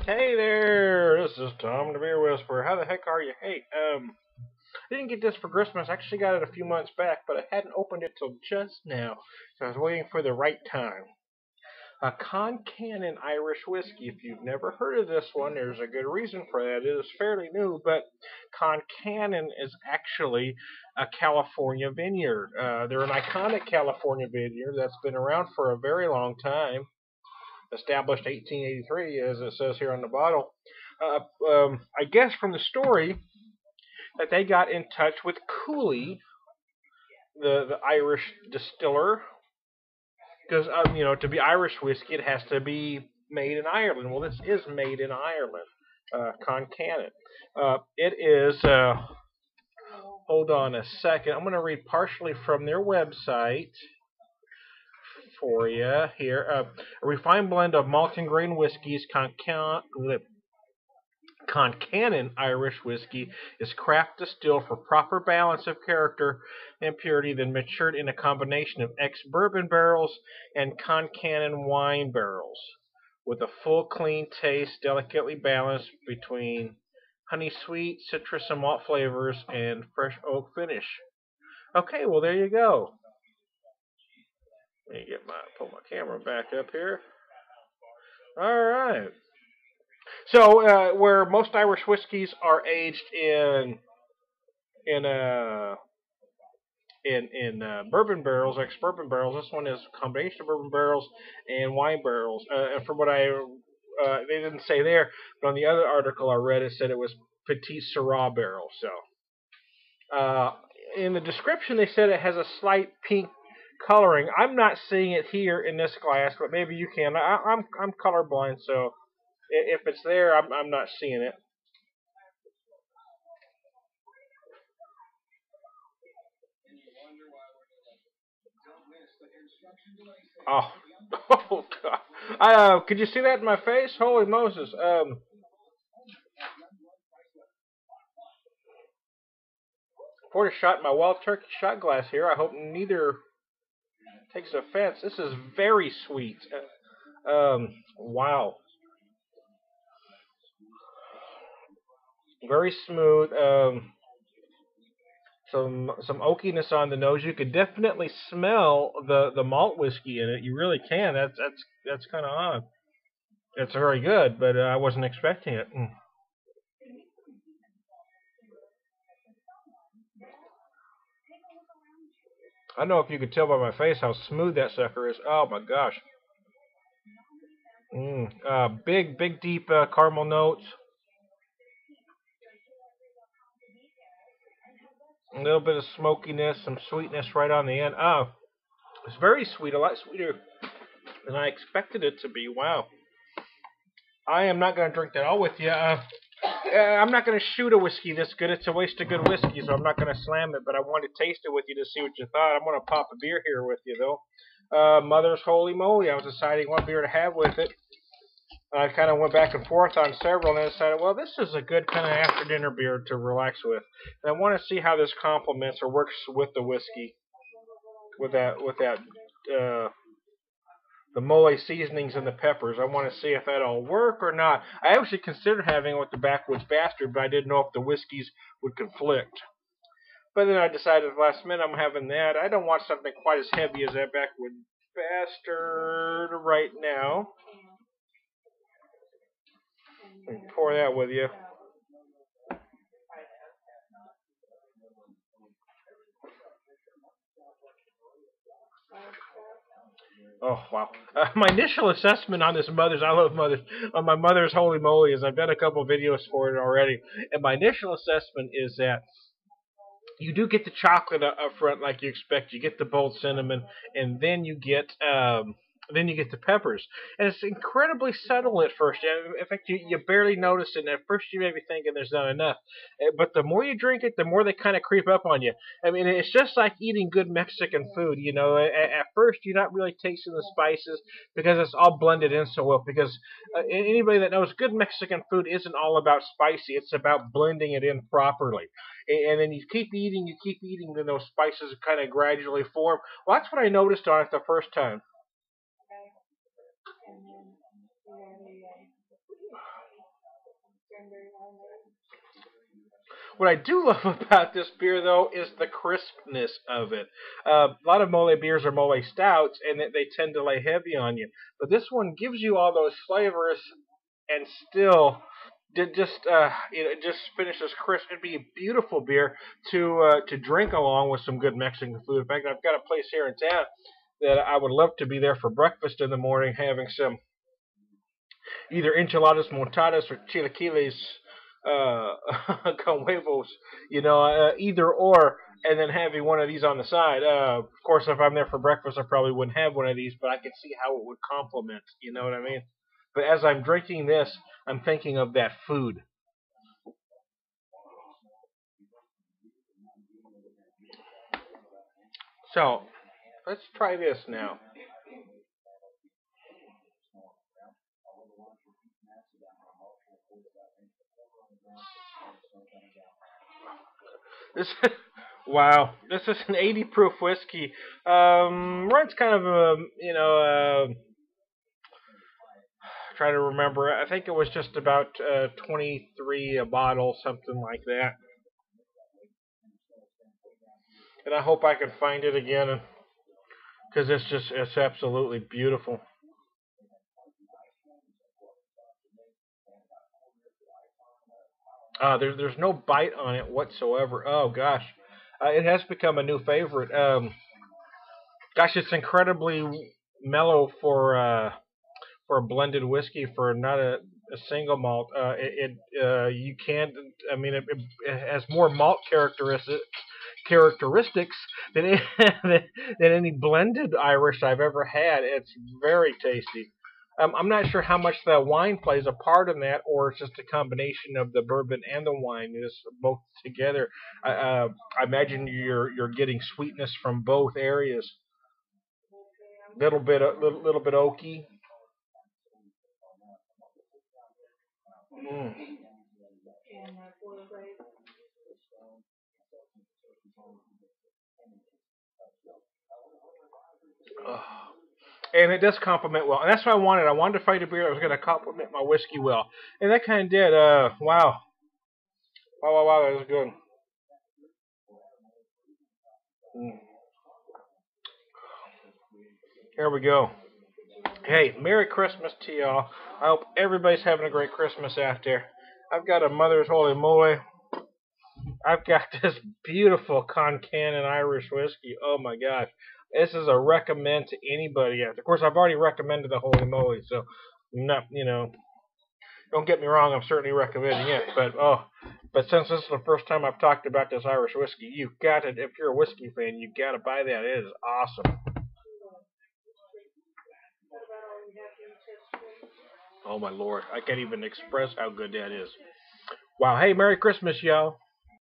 Hey there, this is Tom the Beer Whisperer. How the heck are you? Hey, I didn't get this for Christmas. I actually got it a few months back, but I hadn't opened it till just now, so I was waiting for the right time. A Concannon Irish whiskey. If you've never heard of this one, there's a good reason for that. It is fairly new, but Concannon is actually a California vineyard. They're an iconic California vineyard that's been around for a very long time, established 1883, as it says here on the bottle. I guess from the story that they got in touch with Cooley, the Irish distiller, because to be Irish whiskey, it has to be made in Ireland. Well, this is made in Ireland. Concannon. It is. Hold on a second. I'm going to read partially from their website for you here. A refined blend of malt and grain whiskeys, Concannon Irish whiskey is craft distilled for proper balance of character and purity, then matured in a combination of ex-bourbon barrels and Concannon wine barrels, with a full, clean taste, delicately balanced between honey sweet, citrus, and malt flavors, and fresh oak finish. Okay, well there you go. Let me pull my camera back up here. All right. So, where most Irish whiskeys are aged in uh bourbon barrels, ex-bourbon barrels, this one is a combination of bourbon barrels and wine barrels. And from what they didn't say there, but on the other article I read, it said it was Petit Syrah barrel. So, in the description, they said it has a slight pink coloring. I'm not seeing it here in this glass, but maybe you can. I'm colorblind, so if it's there, I'm not seeing it. Oh, oh God! Could you see that in my face? Holy Moses! Poured a shot in my wild turkey shot glass here. I hope neither takes offense. This is very sweet. Wow, very smooth. Some oakiness on the nose. You could definitely smell the malt whiskey in it. You really can. That's kind of odd. It's very good, but I wasn't expecting it. I don't know if you could tell by my face how smooth that sucker is. Oh my gosh. Big, deep caramel notes. A little bit of smokiness, some sweetness right on the end. Oh, it's very sweet. A lot sweeter than I expected it to be. Wow. I am not going to drink that all with you. I'm not going to shoot a whiskey this good. It's a waste of good whiskey, so I'm not going to slam it. But I wanted to taste it with you to see what you thought. I'm going to pop a beer here with you, though. Mother's Holy Moly. I was deciding what beer to have with it. I kind of went back and forth on several, and I decided, well, this is a good kind of after-dinner beer to relax with. And I want to see how this complements or works with the whiskey, uh, the mole seasonings and the peppers. I want to see if that'll work or not. I actually considered having it with the Backwoods Bastard, but I didn't know if the whiskeys would conflict. But then I decided last minute I'm having that. I don't want something quite as heavy as that Backwoods Bastard right now. Pour that with you. Oh wow! My initial assessment on this I love Mother's, on my Mother's Holy Moly is I've done a couple videos for it already, and my initial assessment is that you do get the chocolate up front like you expect. You get the bold cinnamon, and then you get the peppers, and it's incredibly subtle at first. In fact, you barely notice it. And at first, you may be thinking there's not enough, but the more you drink it, the more they kind of creep up on you. I mean, it's just like eating good Mexican food. You know, at first you're not really tasting the spices because it's all blended in so well. Because anybody that knows good Mexican food isn't all about spicy; it's about blending it in properly. And then you keep eating, then those spices kind of gradually form. Well, that's what I noticed on it the first time. What I do love about this beer, though, is the crispness of it. A lot of mole beers are mole stouts, and they tend to lay heavy on you. But this one gives you all those flavors, and still just finishes crisp. It'd be a beautiful beer to drink along with some good Mexican food. In fact, I've got a place here in town that I would love to be there for breakfast in the morning, having some either enchiladas montadas or chilaquiles con huevos, either or, and then having one of these on the side. Of course, if I'm there for breakfast, I probably wouldn't have one of these, but I could see how it would complement. You know what I mean? But as I'm drinking this, I'm thinking of that food. So let's try this now. This wow, this is an 80 proof whiskey. Runs kind of a try to remember. I think it was just about 23 a bottle, something like that. And I hope I can find it again because it's absolutely beautiful. There's no bite on it whatsoever. Oh gosh, it has become a new favorite. Gosh, it's incredibly mellow for a blended whiskey for not a single malt. You can't. I mean, it has more malt characteristics than than any blended Irish I've ever had. It's very tasty. I'm not sure how much the wine plays a part in that, or it's just a combination of the bourbon and the wine, just both together. I imagine you're getting sweetness from both areas. Little bit oaky. Mm. Ugh. And it does complement well, and that's what I wanted. I wanted to find a beer that was going to complement my whiskey well, and that kind of did. Wow, wow, that was good. Mm. Here we go. Hey, Merry Christmas to y'all. I hope everybody's having a great Christmas out there. I've got a Mother's Holy Moly. I've got this beautiful Concannon Irish whiskey. Oh my gosh. This is a recommend to anybody out there. Of course, I've already recommended the Holy Moly, so not, don't get me wrong, I'm certainly recommending it. But since this is the first time I've talked about this Irish whiskey, you've got to, if you're a whiskey fan, you've got to buy that. It is awesome. Oh my lord, I can't even express how good that is. Wow. Hey, Merry Christmas, y'all.